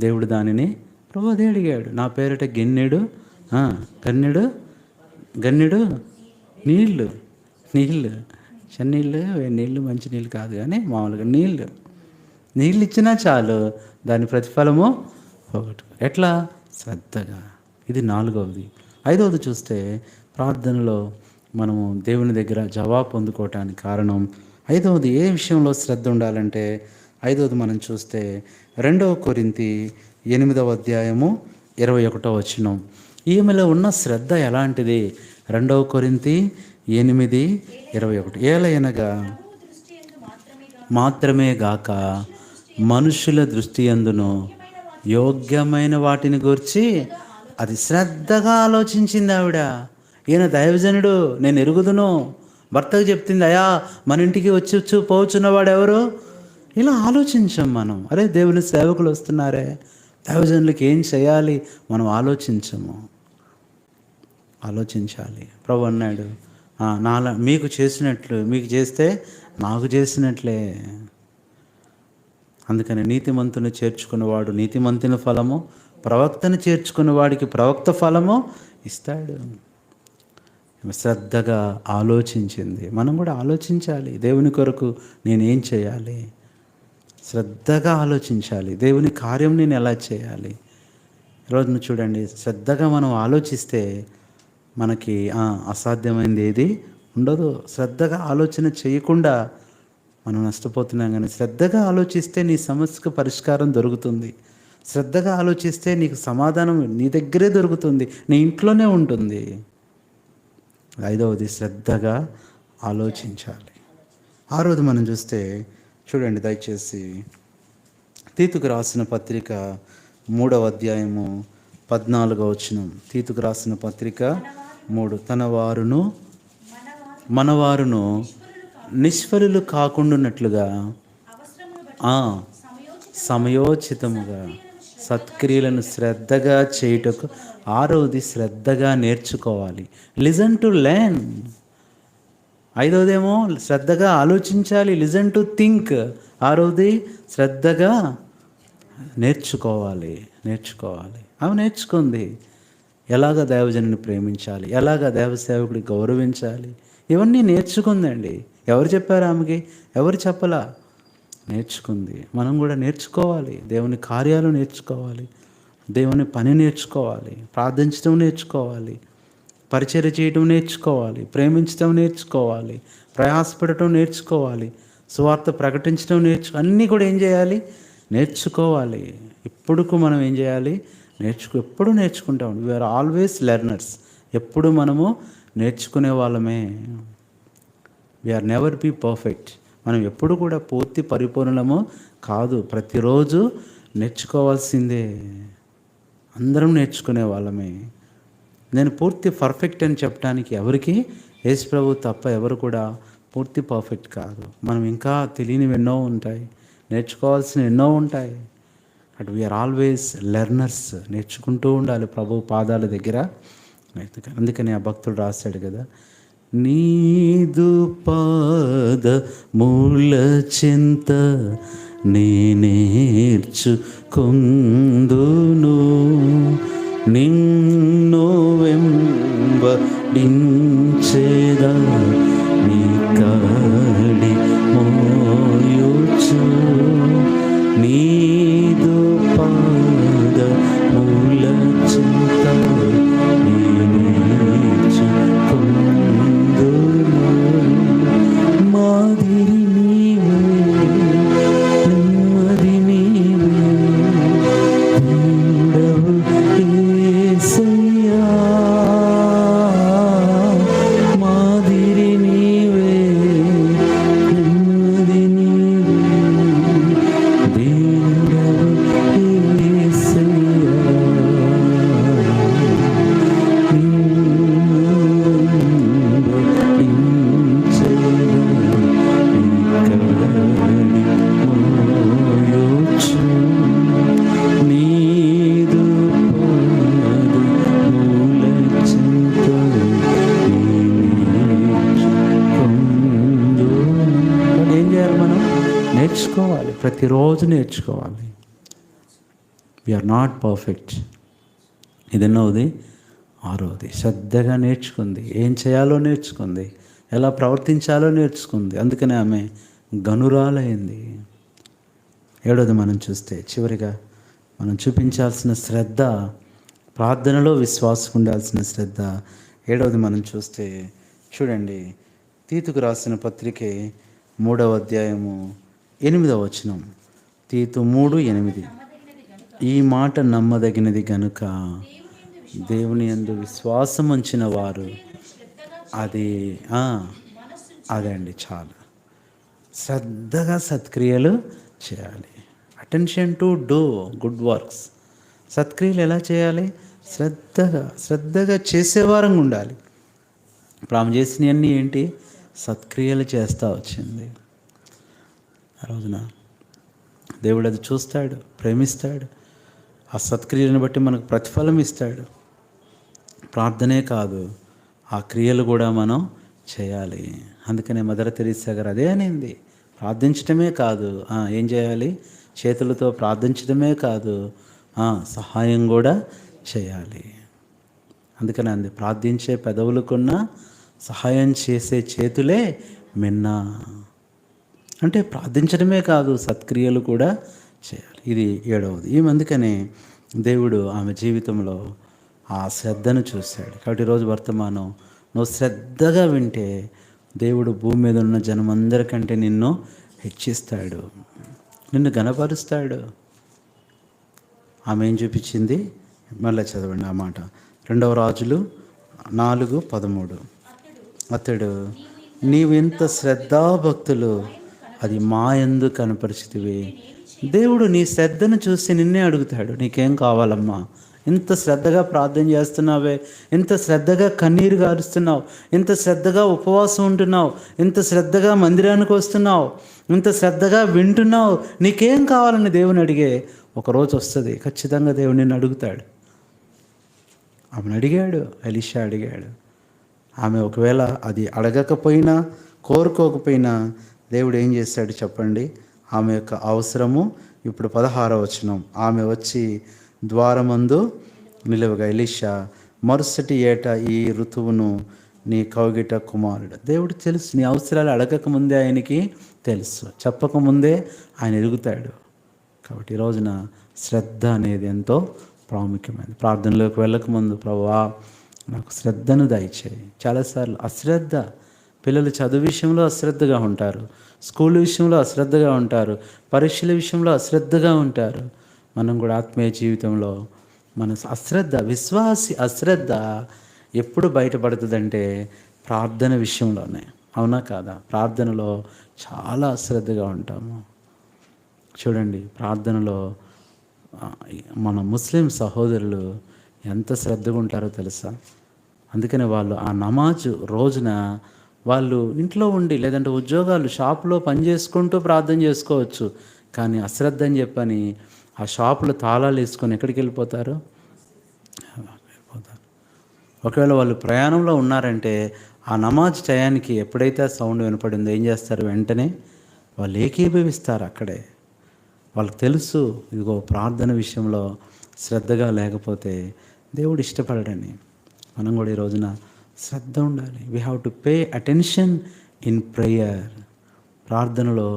S1: దేవుడు దానిని ప్రభు అదే అడిగాడు, నా పేరిట గన్నెడు నీళ్ళు, చన్నీళ్ళు, నీళ్ళు, మంచి నీళ్ళు కాదు కానీ మామూలుగా నీళ్ళు ఇచ్చినా చాలు, దాని ప్రతిఫలము ఒకటి. ఎట్లా? శ్రద్ధగా. ఇది నాలుగవది. ఐదవది చూస్తే ప్రార్థనలో మనము దేవుని దగ్గర జవాబు పొందుకోవటానికి కారణం. ఐదవది ఏ విషయంలో శ్రద్ధ ఉండాలంటే, ఐదవది మనం చూస్తే 2 కొరింథీ 8:21 ఈమెలో ఉన్న శ్రద్ధ ఎలాంటిది? 2 కొరింథీ 8:21 ఏలయనగా మాత్రమే గాక మనుషుల దృష్టి యందును యోగ్యమైన వాటిని గురించి అది శ్రద్ధగా ఆలోచించింది ఆవిడ. ఈయన దైవజనుడు, నేను ఎరుగుదును. భర్తకు చెప్తుంది, అయ్యా మన ఇంటికి వచ్చి పోచున్నవాడు ఎవరు? ఇలా ఆలోచించాం మనం. అరే దేవుని సేవకులు వస్తున్నారే, దైవజనులకి ఏం చేయాలి, మనం ఆలోచించాలి. ప్రభు అన్నాడు, మీకు చేసినట్లు మీకు చేస్తే నాకు చేసినట్లే. అందుకని నీతిమంతుని చేర్చుకున్నవాడు నీతిమంతుని ఫలము, ప్రవక్తను చేర్చుకున్న వాడికి ప్రవక్త ఫలము ఇస్తాడు. శ్రద్ధగా ఆలోచించింది. మనం కూడా ఆలోచించాలి, దేవుని కొరకు నేనేం చేయాలి, శ్రద్ధగా ఆలోచించాలి. దేవుని కార్యం నేను ఎలా చేయాలి. ఈరోజున చూడండి, శ్రద్ధగా మనం ఆలోచిస్తే మనకి అసాధ్యమైనది ఏది ఉండదు. శ్రద్ధగా ఆలోచన చేయకుండా మనం నష్టపోతున్నాం. కానీ శ్రద్ధగా ఆలోచిస్తే నీ సమస్యకు పరిష్కారం దొరుకుతుంది. శ్రద్ధగా ఆలోచిస్తే నీకు సమాధానం నీ దగ్గరే దొరుకుతుంది, నీ ఇంట్లోనే ఉంటుంది. 5వది శ్రద్ధగా ఆలోచించాలి. 6వది మనం చూస్తే చూడండి దయచేసి, తీతుకు రాసిన పత్రిక 3వ అధ్యాయము 14వ వచనం. తీతుకు రాసిన పత్రిక 3, మనవారును నిష్ఫలులు కాకుండానట్లుగా సమయోచితముగా సత్క్రియలను శ్రద్ధగా చేయుటకు. 6వది శ్రద్ధగా నేర్చుకోవాలి. Listen to learn. 5వదేమో శ్రద్ధగా ఆలోచించాలి, లిజన్ టు థింక్. 6వది శ్రద్ధగా నేర్చుకోవాలి. ఆమె నేర్చుకుంది ఎలాగ దైవజనుని ప్రేమించాలి, ఎలాగ దైవ సేవకుడి గౌరవించాలి, ఇవన్నీ నేర్చుకుందండి. ఎవరు చెప్పారు ఆమెకి? ఎవరు చెప్పలా, నేర్చుకుంది. మనం కూడా నేర్చుకోవాలి, దేవుని కార్యాలు నేర్చుకోవాలి, దేవుని పని నేర్చుకోవాలి, ప్రార్థించడం నేర్చుకోవాలి, పరిచర్య చేయడం నేర్చుకోవాలి, ప్రేమించడం నేర్చుకోవాలి, ప్రయాసపడటం నేర్చుకోవాలి, సువార్త ప్రకటించడం అన్నీ కూడా ఏం చేయాలి? నేర్చుకోవాలి. ఇప్పుడుకు మనం ఏం చేయాలి? ఎప్పుడు నేర్చుకుంటాం. We are always learners. ఎప్పుడు మనము నేర్చుకునే వాళ్ళమే. We are never be perfect. మనం ఎప్పుడు కూడా పూర్తి పరిపూర్ణము కాదు. ప్రతిరోజు నేర్చుకోవాల్సిందే. అందరం నేర్చుకునే వాళ్ళమే. నేను పూర్తి పర్ఫెక్ట్ అని చెప్పడానికి ఎవరికి, యేసు ప్రభు తప్ప ఎవరు కూడా పూర్తి పర్ఫెక్ట్ కాదు. మనం ఇంకా తెలియనివి ఎన్నో ఉంటాయి, నేర్చుకోవాల్సినవి ఎన్నో ఉంటాయి. At we are always learners. నేర్చుకుంటూ ఉండాలి ప్రభు పాదాల దగ్గర. అందుకని ఆ భక్తుడు రాశాడు కదా, నీదు పాద మూల చింత నేర్చుకుందును, నిన్ను వెంబడించేదా నీ కాడి మోయుచు. నీదు పాద మూల చింత నేర్చుకుందును, మాదిరి నీవే, నెమ్మది నీవే, ఉండవు యేసయ్యా. మాదిరి నీవే, నెమ్మది నీవే, ఉండవు యేసయ్యా. నేర్చుకోవాలి, ప్రతిరోజు నేర్చుకోవాలి. We are not perfect. ఇదెన్నోది? 6వది. శ్రద్ధగా నేర్చుకుంది, ఏం చేయాలో నేర్చుకుంది, ఎలా ప్రవర్తించాలో నేర్చుకుంది. అందుకనే ఆమె గనురాలైంది. 7వది మనం చూస్తే, చివరిగా మనం చూపించాల్సిన శ్రద్ధ, ప్రార్థనలో విశ్వాసం ఉండాల్సిన శ్రద్ధ. 7వది మనం చూస్తే చూడండి, తీతుకు రాసిన పత్రికే 3వ అధ్యాయము 8వ వచనం. తీతు 3:8. ఈ మాట నమ్మదగినది గనుక దేవుని యందు విశ్వాసం ఉంచిన వారు అదండి చాలా శ్రద్ధగా సత్క్రియలు చేయాలి. Attention to do good works. సత్క్రియలు ఎలా చేయాలి? శ్రద్ధగా చేసేవారంగా ఉండాలి. ఇప్పుడు ఆమె చేసినవన్నీ ఏంటి? సత్క్రియలు చేస్తూ వచ్చింది. ఆ రోజున దేవుడు అది చూస్తాడు, ప్రేమిస్తాడు. ఆ సత్క్రియలను బట్టి మనకు ప్రతిఫలం ఇస్తాడు. ప్రార్థనే కాదు, ఆ క్రియలు కూడా మనం చేయాలి. అందుకనే మదర్ తెరీసా గారు అదే అనింది, ప్రార్థించడమే కాదు, ఏం చేయాలి? చేతులతో ప్రార్థించడమే కాదు, సహాయం కూడా చేయాలి. అందుకనే అంది, ప్రార్థించే పెదవులకున్న సహాయం చేసే చేతులే మిన్న. అంటే ప్రార్థించడమే కాదు, సత్క్రియలు కూడా చేయాలి. ఇది 7వది. అందుకనే దేవుడు ఆమె జీవితంలో ఆ శ్రద్ధను చూశాడు. కాబట్టి ఈరోజు వర్తమానం నువ్వు శ్రద్ధగా వింటే దేవుడు భూమి మీద ఉన్న జనమందరికంటే నిన్ను హెచ్చిస్తాడు, నిన్ను ఘనపరుస్తాడు. ఆమె ఏం చూపించింది? మళ్ళీ చదవండి ఆ మాట. 2వ రాజులు 4:13. అతడు, నీవింత శ్రద్ధాభక్తులు అది మా యందు కనపరిచితివి. దేవుడు నీ శ్రద్ధను చూసి నిన్నే అడుగుతాడు, నీకేం కావాలమ్మా? ఇంత శ్రద్ధగా ప్రార్థన చేస్తున్నావే, ఇంత శ్రద్ధగా కన్నీరు గారుస్తున్నావు, ఇంత శ్రద్ధగా ఉపవాసం ఉంటున్నావు, ఇంత శ్రద్ధగా మందిరానికి వస్తున్నావు, ఇంత శ్రద్ధగా వింటున్నావు, నీకేం కావాలని దేవుని అడిగే ఒకరోజు వస్తుంది. ఖచ్చితంగా దేవుడు నిన్ను అడుగుతాడు. ఆమెను అడిగాడు, ఎలీషా అడిగాడు. ఆమె ఒకవేళ అది అడగకపోయినా, కోరుకోకపోయినా దేవుడు ఏం చేశాడు చెప్పండి? ఆమె యొక్క అవసరము ఇప్పుడు 16వ వచనం. ఆమె వచ్చి ద్వారమందు నిలువగా, ఎలీషా మరుసటి ఏట ఈ ఋతువును నీ కౌగిట కుమారుడు. దేవుడు తెలుసు, నీ అవసరాలు అడగకముందే ఆయనకి తెలుసు, చెప్పకముందే ఆయన ఎరుగుతాడు. కాబట్టి ఈ రోజున శ్రద్ధ అనేది ఎంతో ప్రాముఖ్యమైనది. ప్రార్థనలోకి వెళ్ళకముందు, ప్రభువా నాకు శ్రద్ధను దయచేయి. చాలాసార్లు అశ్రద్ధ, పిల్లలు చదువు విషయంలో అశ్రద్ధగా ఉంటారు, స్కూల్ విషయంలో అశ్రద్ధగా ఉంటారు, పరీక్షల విషయంలో అశ్రద్ధగా ఉంటారు. మనం కూడా ఆత్మీయ జీవితంలో మన విశ్వాసి అశ్రద్ధ ఎప్పుడు బయటపడుతుందంటే ప్రార్థన విషయంలోనే. అవునా కాదా? ప్రార్థనలో చాలా అశ్రద్ధగా ఉంటాము. చూడండి, ప్రార్థనలో మన ముస్లిం సహోదరులు ఎంత శ్రద్ధగా ఉంటారో తెలుసా? అందుకనే వాళ్ళు ఆ నమాజు రోజున వాళ్ళు ఇంట్లో ఉండి, లేదంటే ఉద్యోగాలు, షాపులో పని చేసుకుంటూ ప్రార్థన చేసుకోవచ్చు. కానీ అశ్రద్ధ అని చెప్పని ఆ షాపులో తాళాలు వేసుకొని ఎక్కడికి వెళ్ళిపోతారు? ఒకవేళ వాళ్ళు ప్రయాణంలో ఉన్నారంటే ఆ నమాజ్ టయానికి ఎప్పుడైతే సౌండ్ వినపడిందో ఏం చేస్తారు? వెంటనే వాళ్ళు ఏకీభవిస్తారు అక్కడే. వాళ్ళకి తెలుసు, ఇదిగో ప్రార్థన విషయంలో శ్రద్ధగా లేకపోతే దేవుడు ఇష్టపడడని. మనం కూడా ఈ రోజున శ్రద్ధ ఉండాలి. We have to pay attention in prayer. ప్రార్థనలో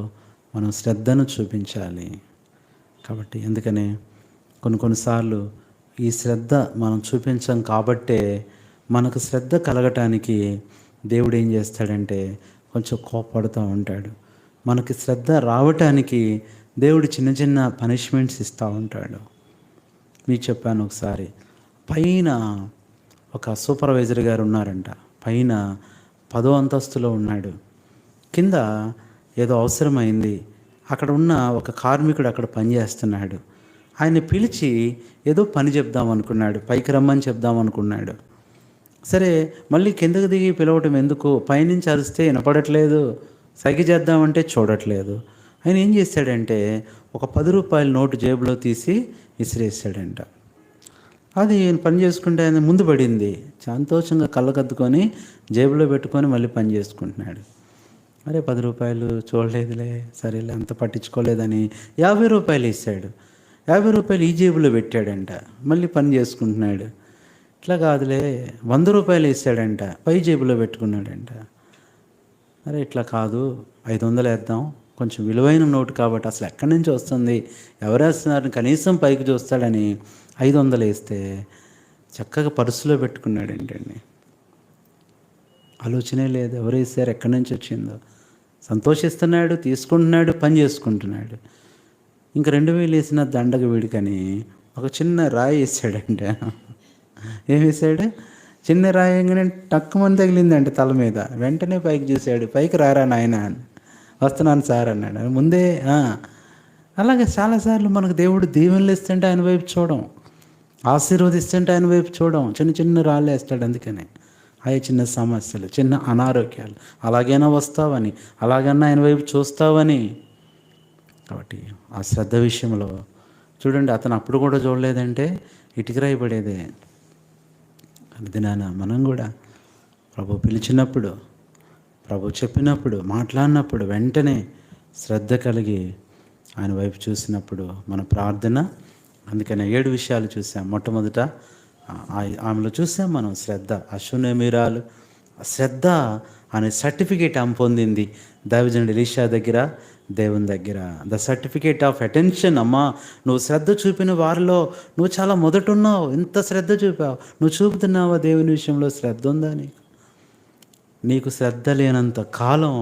S1: మనం శ్రద్ధను చూపించాలి. కాబట్టి అందుకనే కొన్నిసార్లు ఈ శ్రద్ధ మనం చూపించాం కాబట్టే మనకు శ్రద్ధ కలగటానికి దేవుడు ఏం చేస్తాడంటే కొంచెం కోపడుతూ ఉంటాడు. మనకి శ్రద్ధ రావటానికి దేవుడు చిన్న చిన్న పనిష్మెంట్స్ ఇస్తూ ఉంటాడు. మీకు చెప్పాను ఒకసారి, పైన ఒక సూపర్వైజర్ గారు ఉన్నారంట, పైన 10వ అంతస్తులో ఉన్నాడు. కింద ఏదో అవసరమైంది, అక్కడ ఉన్న ఒక కార్మికుడు అక్కడ పని చేస్తున్నాడు. ఆయన్ని పిలిచి ఏదో పని చెప్దాం అనుకున్నాడు, పైకి రమ్మని చెప్దాం అనుకున్నాడు. సరే, మళ్ళీ కిందకు దిగి పిలవటం ఎందుకు? పైనుంచి అరిస్తే వినపడట్లేదు, సైగ చేద్దామంటే చూడట్లేదు. ఆయన ఏం చేశాడంటే ఒక 10 రూపాయల నోటు జేబులో తీసి విసిరేసాడంట. అది పని చేసుకుంటే ఆయన ముందు పడింది. సంతోషంగా కళ్ళకద్దుకొని జేబులో పెట్టుకొని మళ్ళీ పని చేసుకుంటున్నాడు. అరే 10 రూపాయలు చూడలేదులే, సరేలే అంత పట్టించుకోలేదని 50 రూపాయలు ఇస్తాడు. 50 రూపాయలు ఈ జేబులో పెట్టాడంట, మళ్ళీ పని చేసుకుంటున్నాడు. ఇట్లా కాదులే 100 రూపాయలు వేసాడంట, పై జేబులో పెట్టుకున్నాడంట. అరే ఇట్లా కాదు, 500 వేద్దాం, కొంచెం విలువైన నోటు కాబట్టి అసలు ఎక్కడి నుంచి వస్తుంది, ఎవరు వేస్తున్నారని కనీసం పైకి చూస్తాడని 500 వేస్తే చక్కగా పర్సులో పెట్టుకున్నాడు. ఏంటండి, ఆలోచనే లేదు, ఎవరు వేసారు, ఎక్కడి నుంచి వచ్చిందో. సంతోషిస్తున్నాడు, తీసుకుంటున్నాడు, పని చేసుకుంటున్నాడు. ఇంకా 2000 వేసిన దండగ వీడికని ఒక చిన్న రాయి వేసాడంట. ఏం వేసాడు? చిన్న రాయి వేయగానే టక్కుమని తగిలిందంటే తల మీద. వెంటనే పైకి చూశాడు, పైకి రారా నాయన అని. వస్తున్నాను సార్ అన్నాడు ముందే. అలాగే చాలాసార్లు మనకు దేవుడు దీవెనలు ఇస్తుంటే ఆయన వైపు చూడం. ఆశీర్వదిస్తుంటే ఆయన వైపు చూడం, చిన్న చిన్న రాళ్ళు వేస్తాడు. అందుకనే అవి చిన్న సమస్యలు, చిన్న అనారోగ్యాలు, అలాగైనా వస్తావని, అలాగన్నా ఆయన వైపు చూస్తావని. కాబట్టి ఆ శ్రద్ధ విషయంలో చూడండి, అతను అప్పుడు కూడా చూడలేదంటే ఇటుక రాయబడేదే. అది నాన్న మనం కూడా ప్రభు పిలిచినప్పుడు, ప్రభు చెప్పినప్పుడు, మాట్లాడినప్పుడు వెంటనే శ్రద్ధ కలిగి ఆయన వైపు చూసినప్పుడు మన ప్రార్థన. అందుకనే 7 విషయాలు చూసాం. మొట్టమొదట ఆమెలో చూసాం మనం శ్రద్ధ. అశ్వనేమిరాలు శ్రద్ధ అనే సర్టిఫికేట్ ఆమె పొందింది దైవజనుడు ఎలీషా దగ్గర, దేవుని దగ్గర. The certificate of attention. అమ్మా, నువ్వు శ్రద్ధ చూపిన వారిలో నువ్వు చాలా మొదటున్నావు. ఇంత శ్రద్ధ చూపావు, నువ్వు చూపుతున్నావా దేవుని విషయంలో శ్రద్ధ ఉందా నీకు శ్రద్ధ లేనంత కాలం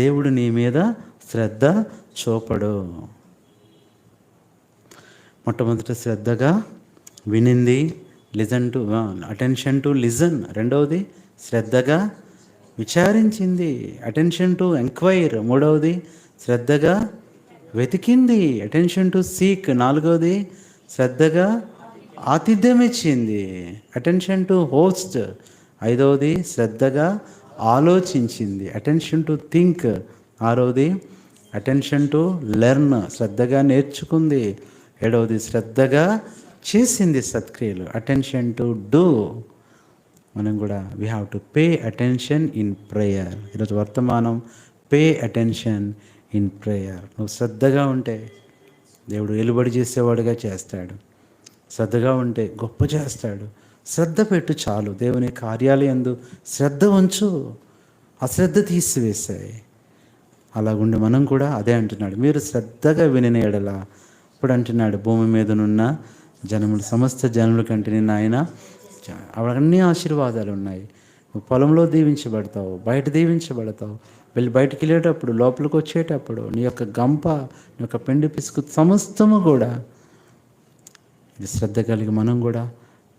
S1: దేవుడు నీ మీద శ్రద్ధ చూపడు. మొట్టమొదట శ్రద్ధగా వినింది, అటెన్షన్ టు లిజన్. రెండవది శ్రద్ధగా విచారించింది, అటెన్షన్ టు ఎంక్వైర్. మూడవది శ్రద్ధగా వెతికింది, అటెన్షన్ టు సీక్. నాలుగవది శ్రద్ధగా ఆతిథ్యం ఇచ్చింది, అటెన్షన్ టు హోస్ట్. ఐదవది శ్రద్ధగా ఆలోచించింది, అటెన్షన్ టు థింక్. ఆరవది అటెన్షన్ టు లెర్న్, శ్రద్ధగా నేర్చుకుంది. ఏడవది శ్రద్ధగా చేసింది సత్క్రియలు, అటెన్షన్ టు డూ. మనం కూడా we have to pay attention in prayer. ఈరోజు వర్తమానం పే అటెన్షన్ ఇన్ ప్రేయర్. నువ్వు శ్రద్ధగా ఉంటే దేవుడు వెలుబడి చేసేవాడుగా చేస్తాడు. శ్రద్ధగా ఉంటే గొప్ప చేస్తాడు. శ్రద్ధ పెట్టు చాలు. దేవుని కార్యాలయందు శ్రద్ధ ఉంచు, అశ్రద్ధ తీసివేశాయి. అలాగుండి మనం కూడా అదే అంటున్నాడు, మీరు శ్రద్ధగా వినిన ఎడల. ఇప్పుడు అంటున్నాడు, భూమి మీదనున్న జనములు, సమస్త జనముల కంటే నిన్న ఆయన అవన్నీ ఆశీర్వాదాలు ఉన్నాయి. నువ్వు పొలంలో దీవించబడతావు, బయట దీవించబడతావు. వెళ్ళి బయటికి వెళ్ళేటప్పుడు, లోపలికి వచ్చేటప్పుడు, నీ యొక్క గంప, నీ యొక్క పెండి పిసుకు సమస్తము కూడా. ఇది శ్రద్ధ కలిగి మనం కూడా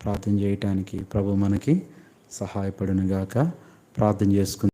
S1: ప్రార్థన చేయటానికి ప్రభు మనకి సహాయపడునుగాక. ప్రార్థన చేసుకుందాం.